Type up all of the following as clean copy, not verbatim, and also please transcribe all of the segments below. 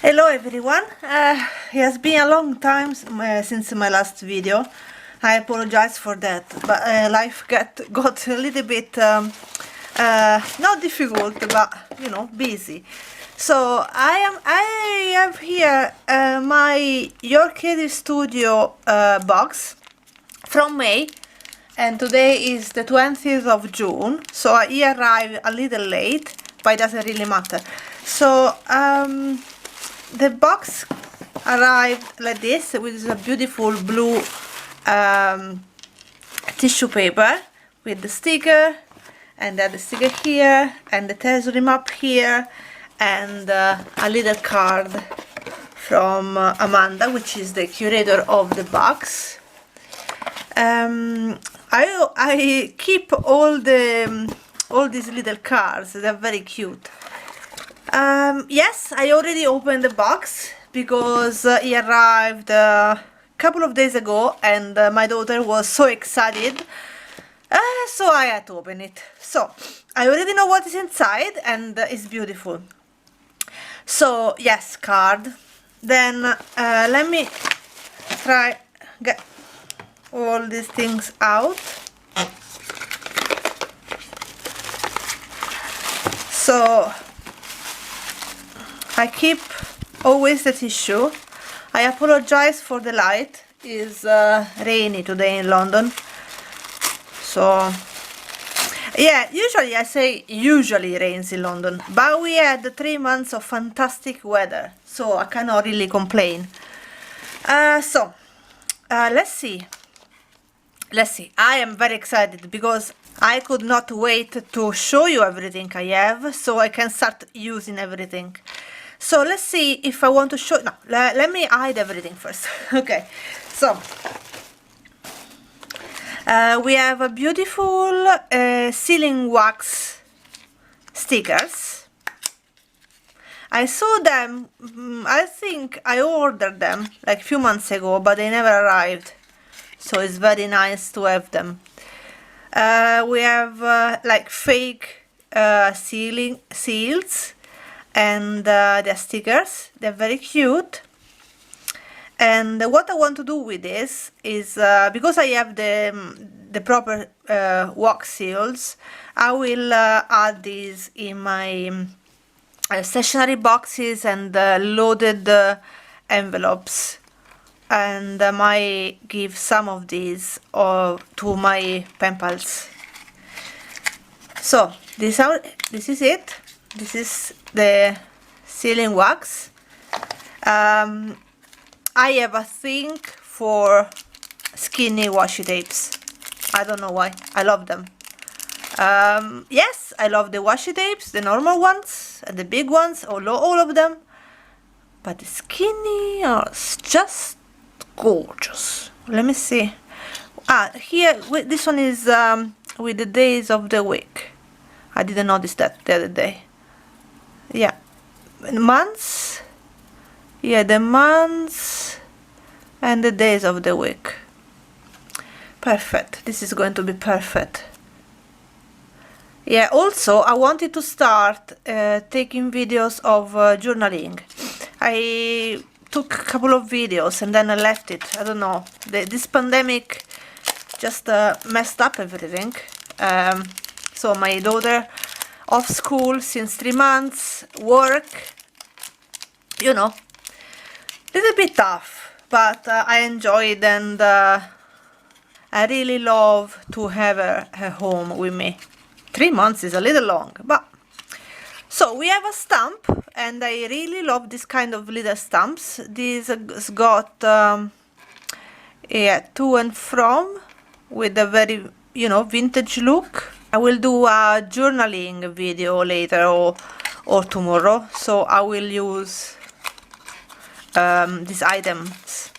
Hello everyone, it has been a long time since my last video. I apologize for that, but life got a little bit not difficult, but you know, busy. So I have here my Your Creative Studio box from May, and today is the 20th of June, so he arrived a little late, but it doesn't really matter. So the box arrived like this, with a beautiful blue tissue paper with the sticker, and then the sticker here, and the treasury map here, and a little card from Amanda, which is the curator of the box. I keep all these little cards. They're very cute. Yes, I already opened the box because it arrived a couple of days ago, and my daughter was so excited, so I had to open it. So I already know what is inside, and it's beautiful. So yes, card. Then let me try get all these things out. So I keep always the tissue. I apologize for the light. It's rainy today in London. So yeah, usually I say usually rains in London, but we had 3 months of fantastic weather, so I cannot really complain. Let's see. I am very excited because I could not wait to show you everything I have, so I can start using everything. So let's see if I want to show. No, let me hide everything first. Okay, so we have a beautiful sealing wax stickers. I saw them, I think I ordered them like a few months ago, but they never arrived, so it's very nice to have them. We have like fake seals, and they're stickers. They're very cute. And what I want to do with this is, because I have the proper wax seals, I will add these in my stationery boxes and loaded envelopes, and I might give some of these to my pen pals. So this is it. This is the sealing wax. I have a thing for skinny washi tapes. I don't know why. I love them. Yes, I love the washi tapes, the normal ones and the big ones, all of them. But the skinny are just gorgeous. Let me see. Here, this one is with the days of the week. I didn't notice that the other day. Yeah, months. Yeah, the months and the days of the week. Perfect. This is going to be perfect. Yeah, also I wanted to start taking videos of journaling. I took a couple of videos and then I left it. I don't know. This pandemic just messed up everything. So my daughter off school since 3 months, work, you know, little bit tough, but I enjoy it, and I really love to have her home with me. 3 months is a little long, but so we have a stamp, and I really love this kind of little stamps. This has got yeah, to and from, with a very, you know, vintage look. I will do a journaling video later or tomorrow, so I will use these items.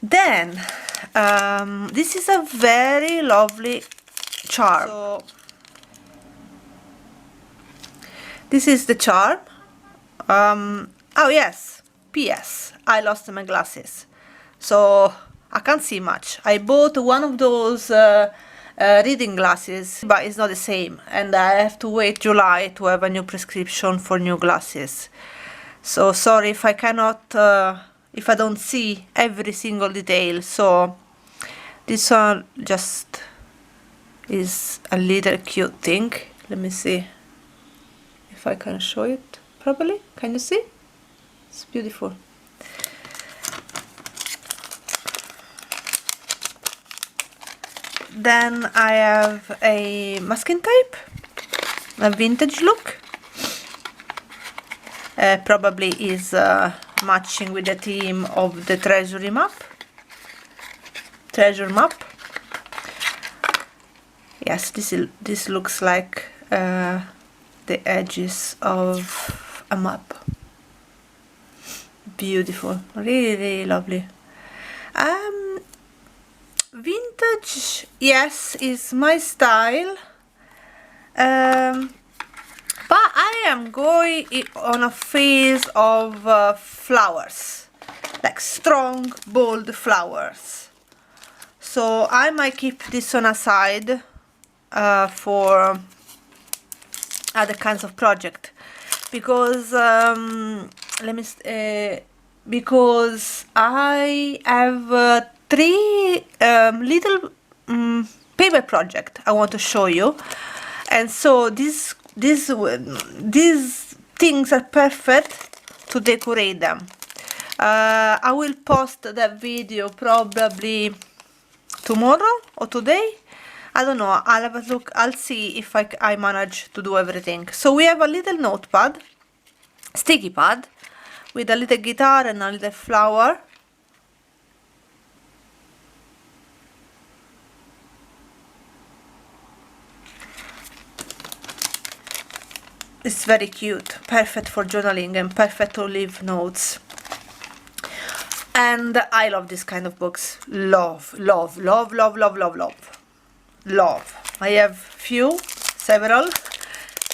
Then this is a very lovely charm. So this is the charm. Oh yes, PS, I lost my glasses, so I can't see much. I bought one of those reading glasses, but it's not the same, and I have to wait July to have a new prescription for new glasses. So sorry if I cannot, if I don't see every single detail. So this one just is a little cute thing. Let me see if I can show it properly. Can you see? It's beautiful. Then I have a masking tape, a vintage look. Probably is matching with the theme of the treasure map. Yes, this looks like the edges of a map. Beautiful, really, really lovely. Vintage, yes, is my style. But I am going on a phase of flowers, like strong, bold flowers. So I might keep this one aside for other kinds of project, because because I have 3 little paper project I want to show you, and so these things are perfect to decorate them. I will post that video probably tomorrow or today. I don't know, I'll have a look, I'll see if I manage to do everything. So we have a little notepad, sticky pad, with a little guitar and a little flower. It's very cute, perfect for journaling and perfect to leave notes. And I love this kind of books. Love. I have several,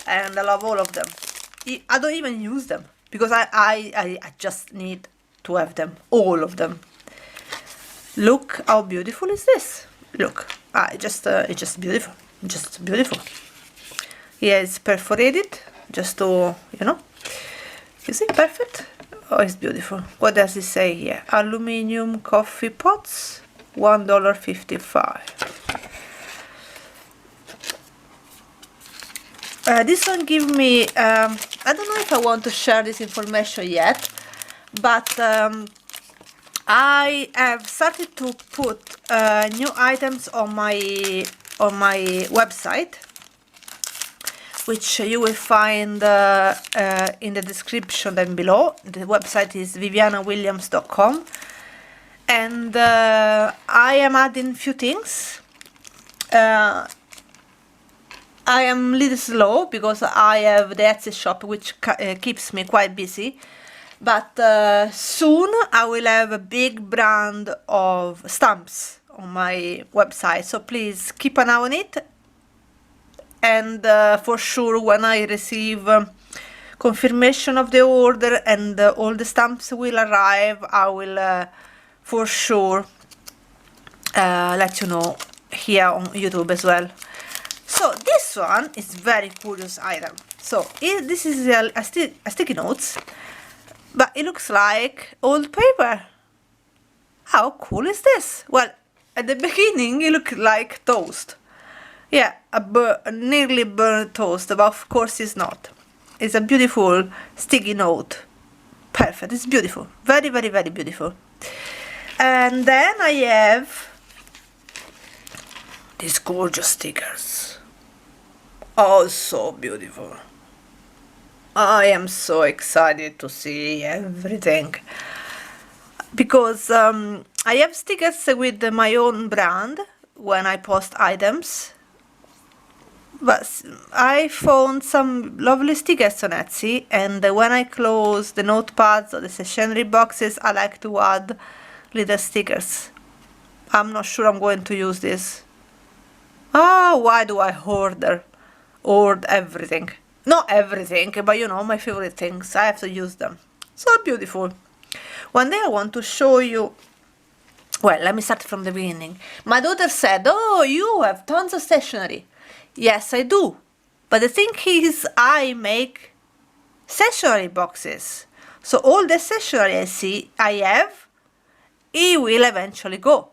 and I love all of them. I don't even use them because I just need to have them, all of them. Look how beautiful is this. Look, it's just beautiful, just beautiful. Yeah, it's perforated, just to, you know, you see, perfect. Oh, it's beautiful. What does it say here? Aluminium coffee pots, $1.55. This one give me, I don't know if I want to share this information yet, but I have started to put new items on my website, which you will find in the description down below. The website is vivianawilliams.com, and I am adding few things. I am a little slow because I have the Etsy shop, which keeps me quite busy, but soon I will have a big brand of stamps on my website, so please keep an eye on it. And for sure, when I receive confirmation of the order and all the stamps will arrive, I will for sure let you know here on YouTube as well. So this one is very curious item. So this is a sticky notes, but it looks like old paper. How cool is this? Well, at the beginning it looked like toast. Yeah, a nearly burnt toast, but of course it's not. It's a beautiful sticky note. Perfect, it's beautiful. Very, very, very beautiful. And then I have these gorgeous stickers. Oh, so beautiful. I am so excited to see everything, because I have stickers with my own brand when I post items, but I found some lovely stickers on Etsy, and when I close the notepads or the stationery boxes, I like to add little stickers. I'm not sure I'm going to use this. Why do I hoard everything? Not everything, but you know, my favorite things. I have to use them. So beautiful. One day I want to show you. Well, let me start from the beginning. My daughter said, "Oh, you have tons of stationery." Yes, I do. But the thing is, I make stationery boxes. So all the stationery I have, it will eventually go.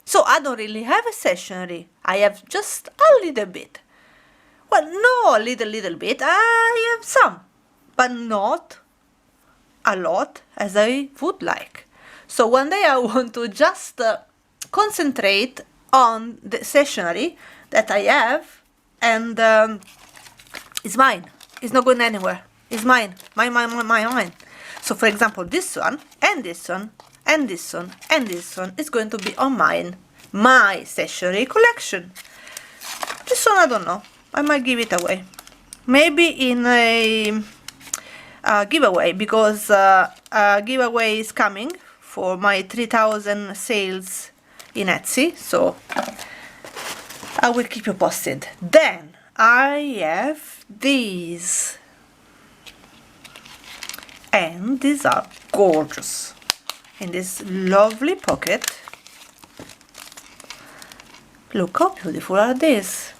So I don't really have a stationery. I have just a little bit. Well, no, a little bit. I have some, but not a lot as I would like. So one day I want to just concentrate on the stationery that I have, and it's mine. It's not going anywhere. It's mine. Mine. So for example, this one, and this one, and this one, and this one is going to be on my stationery collection. This one I don't know. I might give it away. Maybe in a giveaway, because a giveaway is coming for my 3000 sales in Etsy, so I will keep you posted. Then I have these, and these are gorgeous in this lovely pocket. Look how beautiful are these.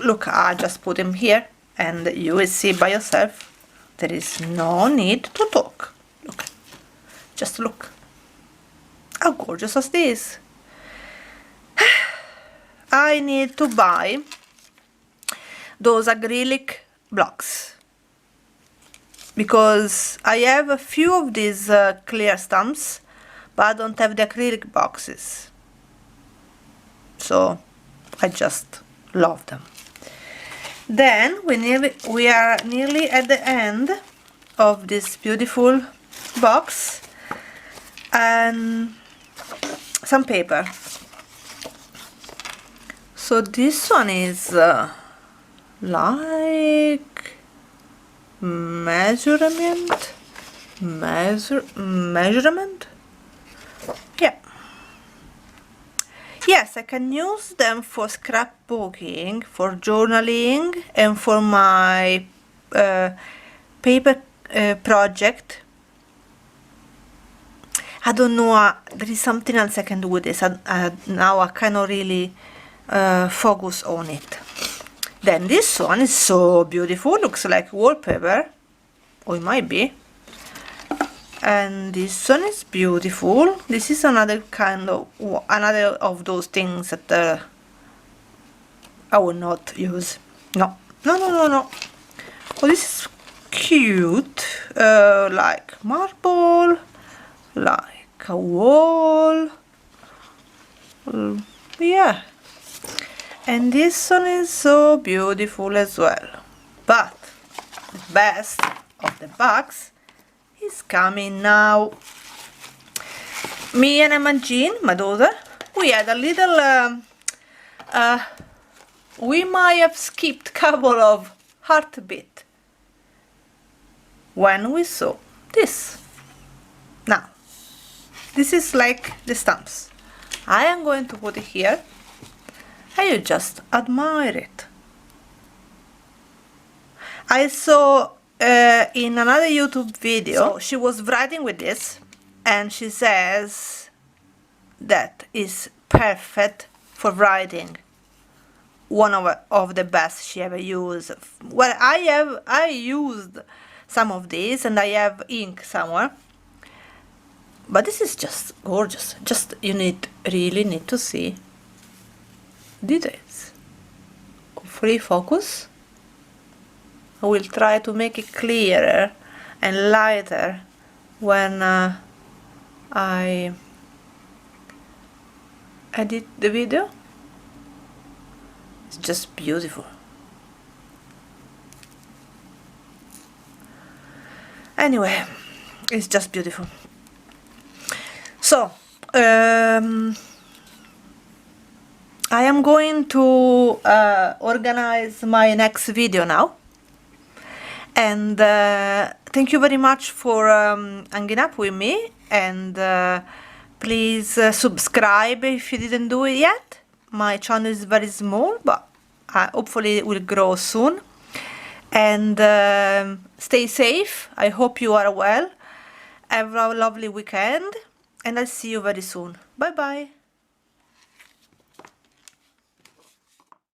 Look, I just put them here and you will see by yourself. There is no need to talk. Look, just look. How gorgeous is this? I need to buy those acrylic blocks, because I have a few of these clear stamps, but I don't have the acrylic boxes. So I just love them. Then we are nearly at the end of this beautiful box, and some paper. So this one is like measurement. Yeah. Yes, I can use them for scrapbooking, for journaling, and for my paper project. I don't know, there is something else I can do with this. Now I cannot really focus on it. Then this one is so beautiful, looks like wallpaper, or it might be. And this one is beautiful. This is another of those things that I will not use. No. Oh, this is cute, like marble, like a wall. Yeah. And this one is so beautiful as well. But the best of the box is coming now. Me and Imagine, my daughter, we had a little we might have skipped a couple of heartbeat when we saw this. Now this is like the stamps. I am going to put it here and you just admire it. I saw in another YouTube video, so she was writing with this, and she says that is perfect for writing. One of the best she ever used. Well, I used some of these, and I have ink somewhere, but this is just gorgeous. Just really need to see details. Free focus. I will try to make it clearer and lighter when I edit the video. It's just beautiful. Anyway, it's just beautiful. So I am going to organize my next video now. And thank you very much for hanging up with me, and please subscribe if you didn't do it yet. My channel is very small, but hopefully it will grow soon. And stay safe. I hope you are well. Have a lovely weekend, and I'll see you very soon. Bye bye.